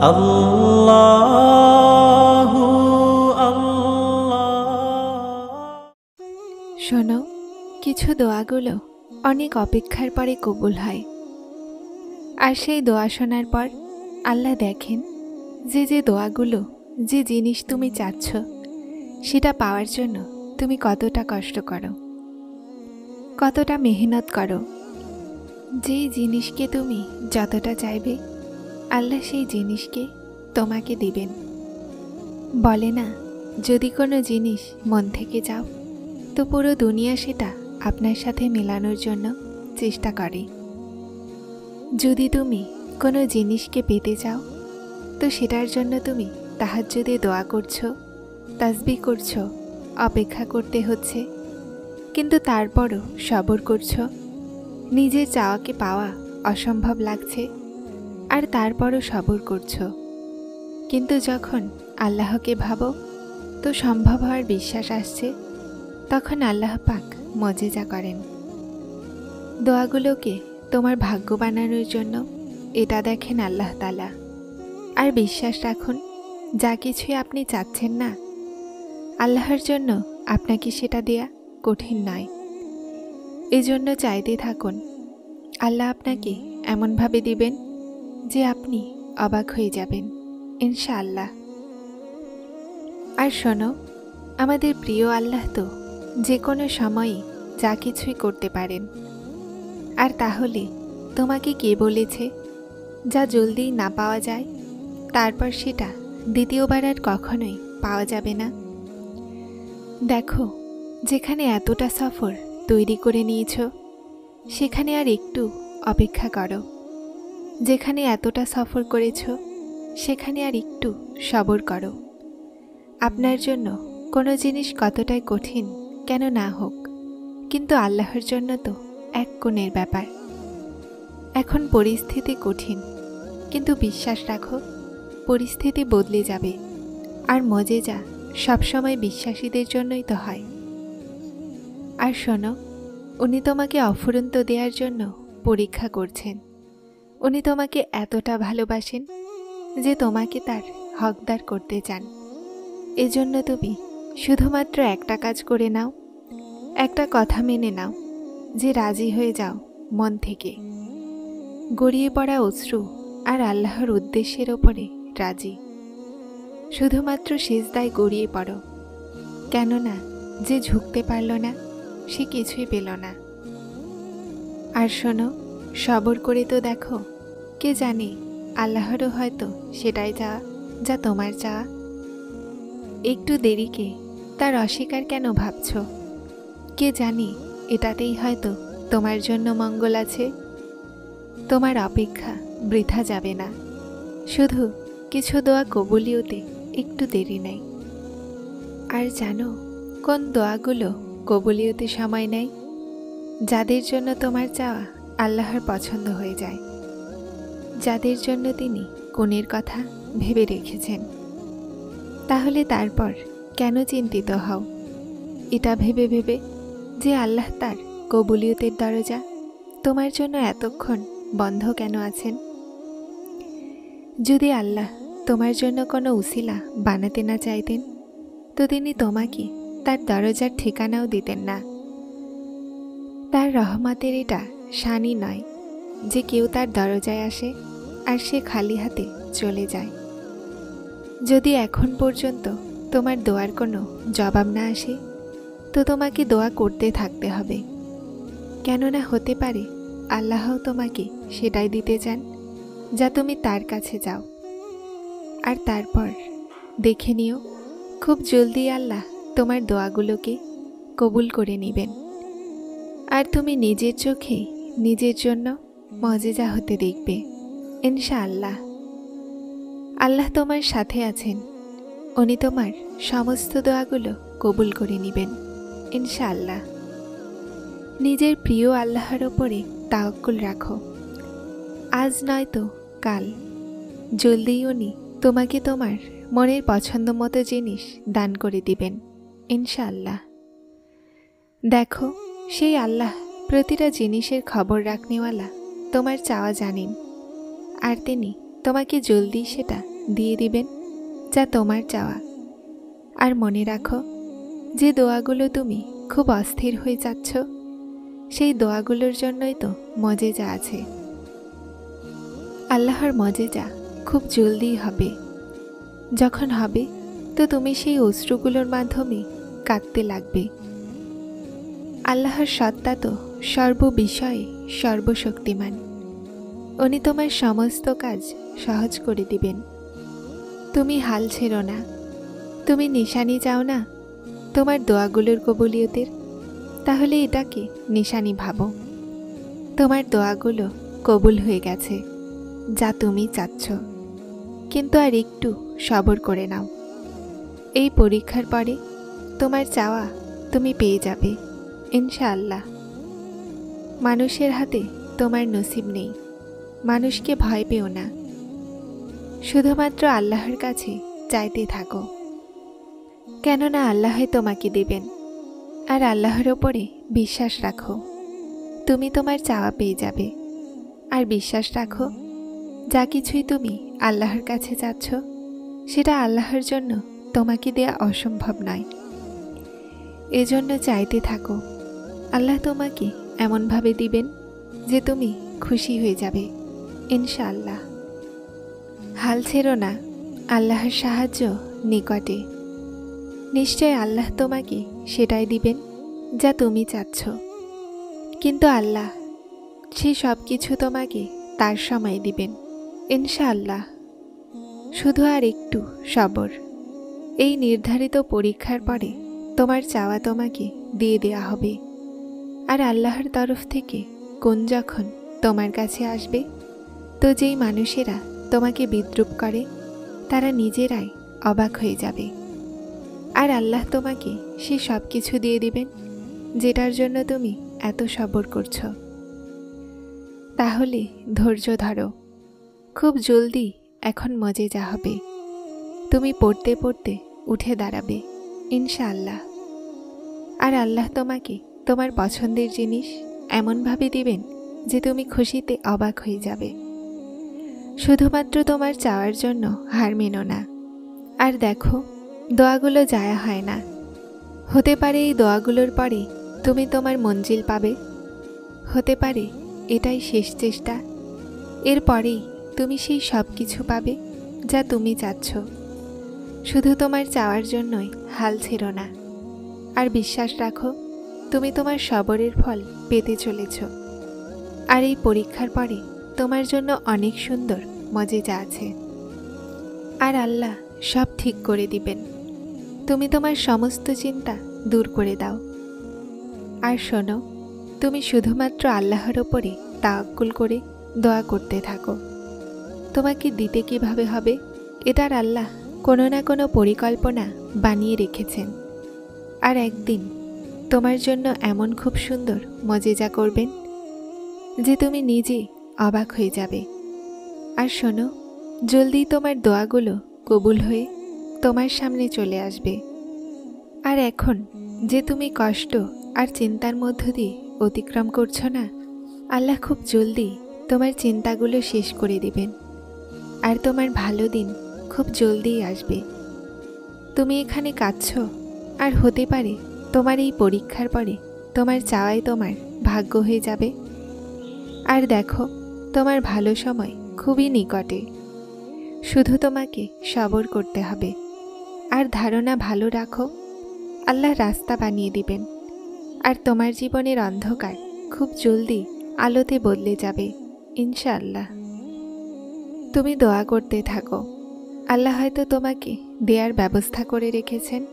আল্লাহু আল্লাহ। শোনো, কিছু দোয়াগুলো অনেক অপেক্ষার পরে কবুল হয়। আর সেই দোয়া শোনার পর আল্লাহ দেখেন যে যে দোয়াগুলো, যে জিনিস তুমি চাচ্ছ সেটা পাওয়ার জন্য তুমি কতটা কষ্ট করো, কতটা মেহনত করো। যেই জিনিসকে তুমি যতটা চাইবে আল্লাহ সেই জিনিসকে তোমাকে দিবেন। বলে না, যদি কোনো জিনিস মন থেকে চাও তো পুরো দুনিয়া সেটা আপনার সাথে মেলানোর জন্য চেষ্টা করে। যদি তুমি কোনো জিনিসকে পেতে চাও তো সেটার জন্য তুমি তাহাজ্জুদে দোয়া করছো, তাসবিহ করছো, অপেক্ষা করতে হচ্ছে, কিন্তু তারপরও সবর করছো। নিজের চাওয়াকে পাওয়া অসম্ভব লাগছে আর তারপরও সবর করছো। কিন্তু যখন আল্লাহকে ভাবো তো সম্ভব হওয়ার বিশ্বাস আসছে, তখন আল্লাহ পাক মজেজা করেন। দোয়াগুলোকে তোমার ভাগ্য বানানোর জন্য এটা দেখেন আল্লাহ তাআলা। আর বিশ্বাস রাখুন, যা কিছুই আপনি চাচ্ছেন না, আল্লাহর জন্য আপনাকে সেটা দেয়া কঠিন নয়। এজন্য চাইতে থাকুন। আল্লাহ আপনাকে এমনভাবে দিবেন যে আপনি অবাক হয়ে যাবেন ইনশাআল্লাহ। আর শোনো, আমাদের প্রিয় আল্লাহ তো যে কোনো সময়ই যা কিছুই করতে পারেন। আর তাহলে তোমাকে কে বলেছে যা জলদি না পাওয়া যায় তারপর সেটা দ্বিতীয়বার আর কখনোই পাওয়া যাবে না? দেখো, যেখানে এতটা সফর তৈরি করে নিয়েছ সেখানে আর একটু অপেক্ষা করো। যেখানে এতটা সফর করেছ সেখানে আর একটু সবর করো। আপনার জন্য কোনো জিনিস কতটাই কঠিন কেন না হোক, কিন্তু আল্লাহর জন্য তো এক কোণের ব্যাপার। এখন পরিস্থিতি কঠিন, কিন্তু বিশ্বাস রাখো, পরিস্থিতি বদলে যাবে। আর মজেজা সবসময় বিশ্বাসীদের জন্যই তো হয়। আর শোনো, উনি তোমাকে অফুরন্ত দেওয়ার জন্য পরীক্ষা করছেন। উনি তোমাকে এতটা ভালোবাসেন যে তোমাকে তার হকদার করতে চান। এজন্য তুমি শুধুমাত্র একটা কাজ করে নাও, একটা কথা মেনে নাও যে রাজি হয়ে যাও মন থেকে। গড়িয়ে পড়া অশ্রু আর আল্লাহর উদ্দেশ্যের ওপরে রাজি। শুধুমাত্র সিজদায় গড়িয়ে পড়ো, কেননা যে ঝুঁকতে পারল না সে কিছুই পেল না। আর শোনো, সবর করে তো দেখো, কে জানে আল্লাহরও হয়তো সেটাই চাওয়া যা তোমার চাওয়া। একটু দেরিকে তার অস্বীকার কেন ভাবছ? কে জানে এটাতেই হয়তো তোমার জন্য মঙ্গল আছে। তোমার অপেক্ষা বৃথা যাবে না। শুধু কিছু দোয়া কবুলিয়তে একটু দেরি নেই। আর জানো কোন দোয়াগুলো কবুলিয়তে সময় নেয়? যাদের জন্য তোমার চাওয়া আল্লাহর পছন্দ হয়ে যায়, যাদের জন্য তিনি কোণের কথা ভেবে রেখেছেন। তাহলে তারপর কেন চিন্তিত হও এটা ভেবে ভেবে যে আল্লাহ তার কবুলিয়তের দরজা তোমার জন্য এতক্ষণ বন্ধ কেন আছেন? যদি আল্লাহ তোমার জন্য কোনো উসিলা বানাতে না চাইতেন তো তিনি তোমাকে তার দরজার ঠিকানাও দিতেন না। তার রহমতের এটা শানই নয় যে কেউ তার দরজায় আসে আর সে খালি হাতে চলে যায়। যদি এখন পর্যন্ত তোমার দোয়ার কোনো জবাব না আসে তো তোমাকে দোয়া করতে থাকতে হবে, কেননা হতে পারে আল্লাহও তোমাকে সেটাই দিতে চান যা তুমি তার কাছে যাও। আর তারপর দেখে নিও, খুব জলদি আল্লাহ তোমার দোয়াগুলোকে কবুল করে নেবেন। আর তুমি নিজের চোখে নিজের জন্য মজেজা হতে দেখবে ইনশাআল্লাহ। আল্লাহ তোমার সাথে আছেন, উনি তোমার সমস্ত দোয়াগুলো কবুল করে নেবেন ইনশাআল্লাহ। নিজের প্রিয় আল্লাহর ওপরে তাওয়াক্কুল রাখো। আজ নয়তো কাল জলদি উনি তোমাকে তোমার মনের পছন্দ মতো জিনিস দান করে দিবেন ইনশাআল্লাহ। দেখো, সেই আল্লাহ প্রতিটা জিনিসের খবর রাখনেওয়ালা তোমার চাওয়া জানেন, আর তিনি তোমাকে জলদি সেটা দিয়ে দিবেন যা তোমার চাওয়া। আর মনে রাখো, যে দোয়াগুলো তুমি খুব অস্থির হয়ে যাচ্ছ, সেই দোয়াগুলোর জন্যই তো মজেজা আছে। আল্লাহর মজেজা খুব জলদি হবে। যখন হবে তো তুমি সেই অশ্রুগুলোর মাধ্যমে কাঁদতে লাগবে। আল্লাহর সত্তা তো সর্ববিষয়ে সর্বশক্তিমান। উনি তোমার সমস্ত কাজ সহজ করে দিবেন। তুমি হাল ছেড়ো না। তুমি নিশানি চাও না তোমার দোয়াগুলোর কবুলিয়তের? তাহলে এটাকে নিশানি ভাবো। তোমার দোয়াগুলো কবুল হয়ে গেছে, যা তুমি চাচ্ছ। কিন্তু আর একটু সবর করে নাও। এই পরীক্ষার পরে তোমার চাওয়া তুমি পেয়ে যাবে ইনশাআল্লাহ। মানুষের হাতে তোমার নসিব নেই। মানুষকে ভয় পেও না। শুধুমাত্র আল্লাহর কাছে চাইতে থাকো, কেননা আল্লাহই তোমাকে দেবেন। আর আল্লাহর ওপরে বিশ্বাস রাখো, তুমি তোমার চাওয়া পেয়ে যাবে। আর বিশ্বাস রাখো, যা কিছুই তুমি আল্লাহর কাছে চাচ্ছ, সেটা আল্লাহর জন্য তোমাকে দেয়া অসম্ভব নয়। এজন্য চাইতে থাকো। আল্লাহ তোমাকে এমনভাবে দিবেন যে তুমি খুশি হয়ে যাবে ইনশাআল্লাহ। হাল ছেড়ো না, আল্লাহর সাহায্য নিকটে। নিশ্চয় আল্লাহ তোমাকে সেটাই দিবেন যা তুমি চাচ্ছ। কিন্তু আল্লাহ সে সব কিছু তোমাকে তার সময় দিবেন ইনশাআল্লাহ। শুধু আর একটু সবর। এই নির্ধারিত পরীক্ষার পরে তোমার চাওয়া তোমাকে দিয়ে দেয়া হবে। আর আল্লাহর তরফ থেকে কোন যখন তোমার কাছে আসবে, তো যেই মানুষেরা তোমাকে বিদ্রূপ করে তারা নিজেরাই অবাক হয়ে যাবে। আর আল্লাহ তোমাকে সে সব কিছু দিয়ে দিবেন যেটার জন্য তুমি এত সবর করছো। তাহলে ধৈর্য ধরো। খুব জলদি এখন মজেজা হবে। তুমি পড়তে পড়তে উঠে দাঁড়াবে ইনশাআল্লাহ। আর আল্লাহ তোমাকে তোমার পছন্দের জিনিস এমনভাবে দিবেন যে তুমি খুশিতে অবাক হয়ে যাবে। শুধুমাত্র তোমার চাওয়ার জন্য হার মেনো না। আর দেখো, দোয়াগুলো জায়া হয় না। হতে পারে এই দোয়াগুলোর পরে তুমি তোমার মঞ্জিল পাবে। হতে পারে এটাই শেষ চেষ্টা। এরপরেই তুমি সেই সব কিছু পাবে যা তুমি চাচ্ছ। শুধু তোমার চাওয়ার জন্যই হাল ছেড়ো না। আর বিশ্বাস রাখো, তুমি তোমার সবরের ফল পেতে চলেছ। আর এই পরীক্ষার পরে তোমার জন্য অনেক সুন্দর মজেজা আছে। আর আল্লাহ সব ঠিক করে দিবেন। তুমি তোমার সমস্ত চিন্তা দূর করে দাও। আর শোনো, তুমি শুধুমাত্র আল্লাহর ওপরে তাওয়াক্কুল করে দোয়া করতে থাকো। তোমাকে দিতে কিভাবে হবে, এটার আল্লাহ কোনো না কোনো পরিকল্পনা বানিয়ে রেখেছেন। আর একদিন তোমার জন্য এমন খুব সুন্দর মজেজা করবেন যে তুমি নিজে অবাক হয়ে যাবে। আর শোনো, জলদি তোমার দোয়াগুলো কবুল হয়ে তোমার সামনে চলে আসবে। আর এখন যে তুমি কষ্ট আর চিন্তার মধ্য দিয়ে অতিক্রম করছো না, আল্লাহ খুব জলদি তোমার চিন্তাগুলো শেষ করে দিবেন। আর তোমার ভালো দিন খুব জলদিই আসবে। তুমি এখানে কাঁদছো, আর হতে পারে তোমার এই পরীক্ষার পরে তোমার চাওয়াই তোমার ভাগ্য হয়ে যাবে। আর দেখো, তোমার ভালো সময় খুবই নিকটে। শুধু তোমাকে সবর করতে হবে। আর ধারণা ভালো রাখো, আল্লাহ রাস্তা বানিয়ে দিবেন। আর তোমার জীবনের অন্ধকার খুব জলদি আলোতে বদলে যাবে ইনশাআল্লাহ। তুমি দোয়া করতে থাকো। আল্লাহ হয়তো তোমাকে দেয়ার ব্যবস্থা করে রেখেছেন।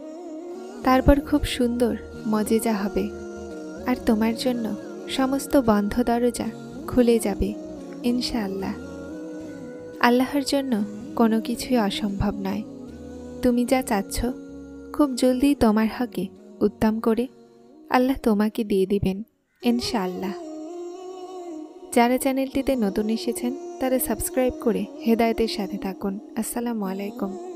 তারপর খুব সুন্দর মজেজা হবে। আর তোমার জন্য সমস্ত বন্ধ দরজা খুলে যাবে ইনশাআল্লাহ। আল্লাহর জন্য কোনো কিছুই অসম্ভব নয়। তুমি যা চাচ্ছ খুব জলদি তোমার হকে উত্তম করে আল্লাহ তোমাকে দিয়ে দিবেন ইনশাআল্লাহ। যারা চ্যানেলটিতে নতুন এসেছেন তারা সাবস্ক্রাইব করে হেদায়েতের সাথে থাকুন। আসসালামু আলাইকুম।